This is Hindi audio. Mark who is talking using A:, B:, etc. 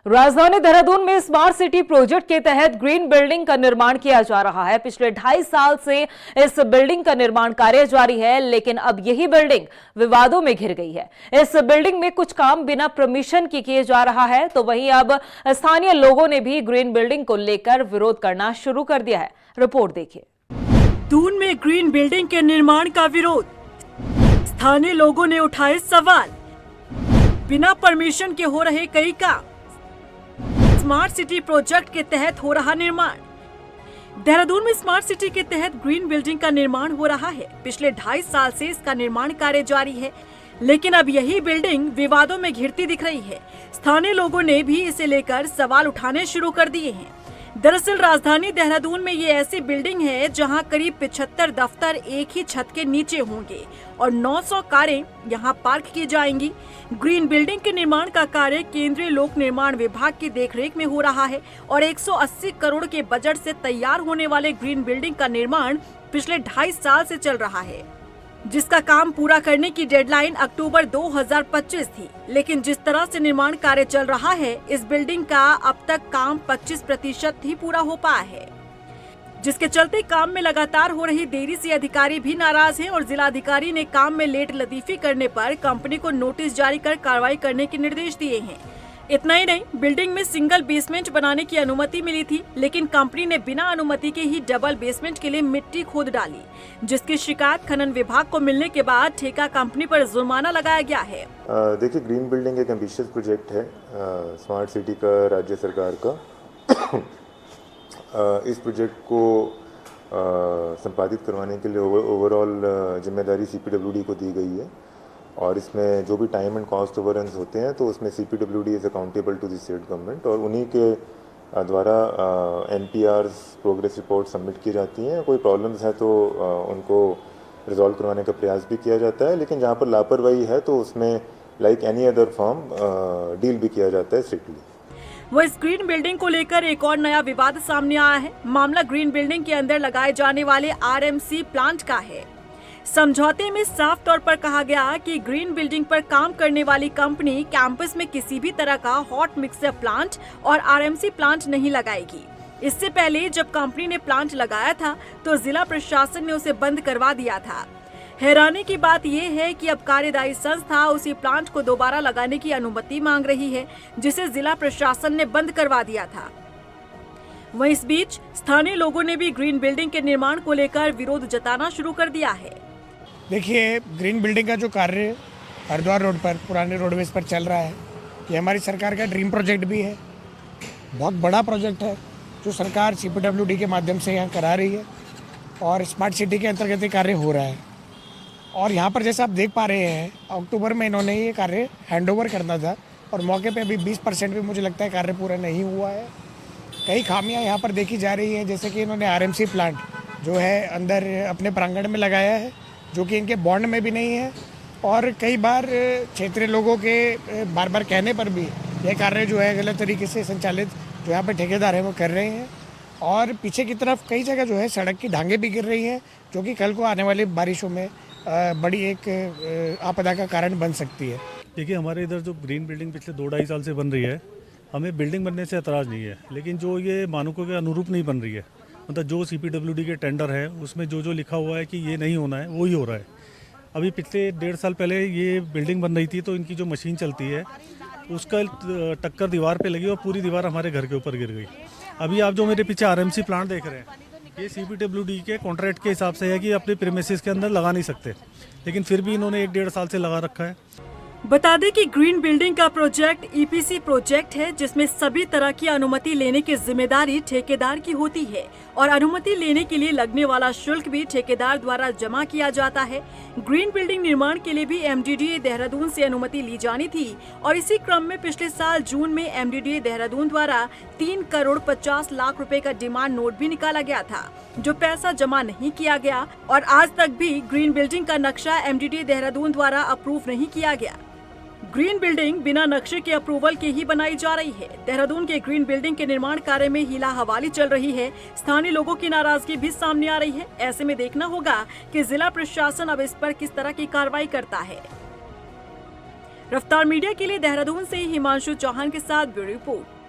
A: राजधानी देहरादून में स्मार्ट सिटी प्रोजेक्ट के तहत ग्रीन बिल्डिंग का निर्माण किया जा रहा है। पिछले 2.5 साल से इस बिल्डिंग का निर्माण कार्य जारी है, लेकिन अब यही बिल्डिंग विवादों में घिर गई है। इस बिल्डिंग में कुछ काम बिना परमिशन के किए जा रहा है, तो वहीं अब स्थानीय लोगों ने भी ग्रीन बिल्डिंग को लेकर विरोध करना शुरू कर दिया है। रिपोर्ट देखिए।
B: दून में ग्रीन बिल्डिंग के निर्माण का विरोध, स्थानीय लोगों ने उठाए सवाल। बिना परमिशन के हो रहे कई काम, स्मार्ट सिटी प्रोजेक्ट के तहत हो रहा निर्माण। देहरादून में स्मार्ट सिटी के तहत ग्रीन बिल्डिंग का निर्माण हो रहा है। पिछले 2.5 साल से इसका निर्माण कार्य जारी है, लेकिन अब यही बिल्डिंग विवादों में घिरती दिख रही है। स्थानीय लोगों ने भी इसे लेकर सवाल उठाने शुरू कर दिए हैं। दरअसल राजधानी देहरादून में ये ऐसी बिल्डिंग है जहां करीब 75 दफ्तर एक ही छत के नीचे होंगे और 900 कारें यहां पार्क की जाएंगी। ग्रीन बिल्डिंग के निर्माण का कार्य केंद्रीय लोक निर्माण विभाग की देखरेख में हो रहा है और 180 करोड़ के बजट से तैयार होने वाले ग्रीन बिल्डिंग का निर्माण पिछले 2.5 साल से चल रहा है, जिसका काम पूरा करने की डेडलाइन अक्टूबर 2025 थी। लेकिन जिस तरह से निर्माण कार्य चल रहा है, इस बिल्डिंग का अब तक काम 25% ही पूरा हो पाया है, जिसके चलते काम में लगातार हो रही देरी से अधिकारी भी नाराज हैं और जिलाधिकारी ने काम में लेट लतीफी करने पर कंपनी को नोटिस जारी कर कार्रवाई करने के निर्देश दिए हैं। इतना ही नहीं, बिल्डिंग में सिंगल बेसमेंट बनाने की अनुमति मिली थी, लेकिन कंपनी ने बिना अनुमति के ही डबल बेसमेंट के लिए मिट्टी खोद डाली, जिसकी शिकायत खनन विभाग को मिलने के बाद ठेका कंपनी पर जुर्माना लगाया गया है।
C: देखिए, ग्रीन बिल्डिंग एक एम्बिशियस प्रोजेक्ट है स्मार्ट सिटी का, राज्य सरकार का। इस प्रोजेक्ट को संपादित करवाने के लिए ओवरऑल जिम्मेदारी CPWD को दी गई है और इसमें जो भी टाइम एंड कॉस्ट ओवररन्स होते हैं तो उसमें CPWD is accountable to the state government और उन्हीं के द्वारा NPRs प्रोग्रेस रिपोर्ट सबमिट की जाती हैं। कोई प्रॉब्लम्स है तो उनको रिजॉल्व करवाने का प्रयास भी किया जाता है, लेकिन जहाँ पर लापरवाही है तो उसमें like any other firm deal भी किया जाता है स्ट्रिक्टली।
B: वो इस ग्रीन बिल्डिंग को लेकर एक और नया विवाद सामने आया है। मामला ग्रीन बिल्डिंग के अंदर लगाए जाने वाले RMC प्लांट का है। समझौते में साफ तौर पर कहा गया कि ग्रीन बिल्डिंग पर काम करने वाली कंपनी कैंपस में किसी भी तरह का हॉट मिक्सर प्लांट और RMC प्लांट नहीं लगाएगी। इससे पहले जब कंपनी ने प्लांट लगाया था तो जिला प्रशासन ने उसे बंद करवा दिया था। हैरानी की बात यह है कि अब कार्यदायी संस्था उसी प्लांट को दोबारा लगाने की अनुमति मांग रही है, जिसे जिला प्रशासन ने बंद करवा दिया था। वहीं इस बीच स्थानीय लोगों ने भी ग्रीन बिल्डिंग के निर्माण को लेकर विरोध जताना शुरू कर दिया है।
D: देखिए, ग्रीन बिल्डिंग का जो कार्य हरिद्वार रोड पर, पुराने रोडवेज पर चल रहा है, ये हमारी सरकार का ड्रीम प्रोजेक्ट भी है। बहुत बड़ा प्रोजेक्ट है जो सरकार CPWD के माध्यम से यहाँ करा रही है और स्मार्ट सिटी के अंतर्गत ये कार्य हो रहा है। और यहाँ पर जैसे आप देख पा रहे हैं, अक्टूबर में इन्होंने ये कार्य हैंडओवर करना था और मौके पे अभी 20% भी मुझे लगता है कार्य पूरा नहीं हुआ है। कई खामियां यहाँ पर देखी जा रही हैं, जैसे कि इन्होंने RMC प्लांट जो है अंदर अपने प्रांगण में लगाया है, जो कि इनके बॉन्ड में भी नहीं है और कई बार क्षेत्रीय लोगों के बार बार कहने पर भी यह कार्य जो है गलत तरीके से संचालित जो यहाँ पर ठेकेदार हैं वो कर रहे हैं। और पीछे की तरफ कई जगह जो है सड़क की ढांगे भी गिर रही हैं, जो कि कल को आने वाली बारिशों में बड़ी एक आपदा का कारण बन सकती है।
E: देखिए, हमारे इधर जो ग्रीन बिल्डिंग पिछले 2-2.5 साल से बन रही है, हमें बिल्डिंग बनने से एतराज़ नहीं है, लेकिन जो ये मानकों के अनुरूप नहीं बन रही है, मतलब जो CPWD के टेंडर है उसमें जो लिखा हुआ है कि ये नहीं होना है वो ही हो रहा है। अभी पिछले 1.5 साल पहले ये बिल्डिंग बन रही थी तो इनकी जो मशीन चलती है उसका टक्कर दीवार पे लगी और पूरी दीवार हमारे घर के ऊपर गिर गई। अभी आप जो मेरे पीछे RMC प्लांट देख रहे हैं, ये CPWD के कॉन्ट्रैक्ट के हिसाब से है कि अपने प्रीमिसेस के अंदर लगा नहीं सकते, लेकिन फिर भी इन्होंने 1-1.5 साल से लगा रखा है।
B: बता दें कि ग्रीन बिल्डिंग का प्रोजेक्ट EPC प्रोजेक्ट है, जिसमें सभी तरह की अनुमति लेने की जिम्मेदारी ठेकेदार की होती है और अनुमति लेने के लिए लगने वाला शुल्क भी ठेकेदार द्वारा जमा किया जाता है। ग्रीन बिल्डिंग निर्माण के लिए भी MDDA देहरादून से अनुमति ली जानी थी और इसी क्रम में पिछले साल जून में MDDA देहरादून द्वारा 3 करोड़ 50 लाख रुपए का डिमांड नोट भी निकाला गया था, जो पैसा जमा नहीं किया गया और आज तक भी ग्रीन बिल्डिंग का नक्शा MDDA देहरादून द्वारा अप्रूव नहीं किया गया। ग्रीन बिल्डिंग बिना नक्शे के अप्रूवल के ही बनाई जा रही है। देहरादून के ग्रीन बिल्डिंग के निर्माण कार्य में हीला हवाली चल रही है। स्थानीय लोगों की नाराजगी भी सामने आ रही है। ऐसे में देखना होगा कि जिला प्रशासन अब इस पर किस तरह की कार्रवाई करता है। रफ्तार मीडिया के लिए देहरादून से हिमांशु चौहान के साथ ब्यूरो रिपोर्ट।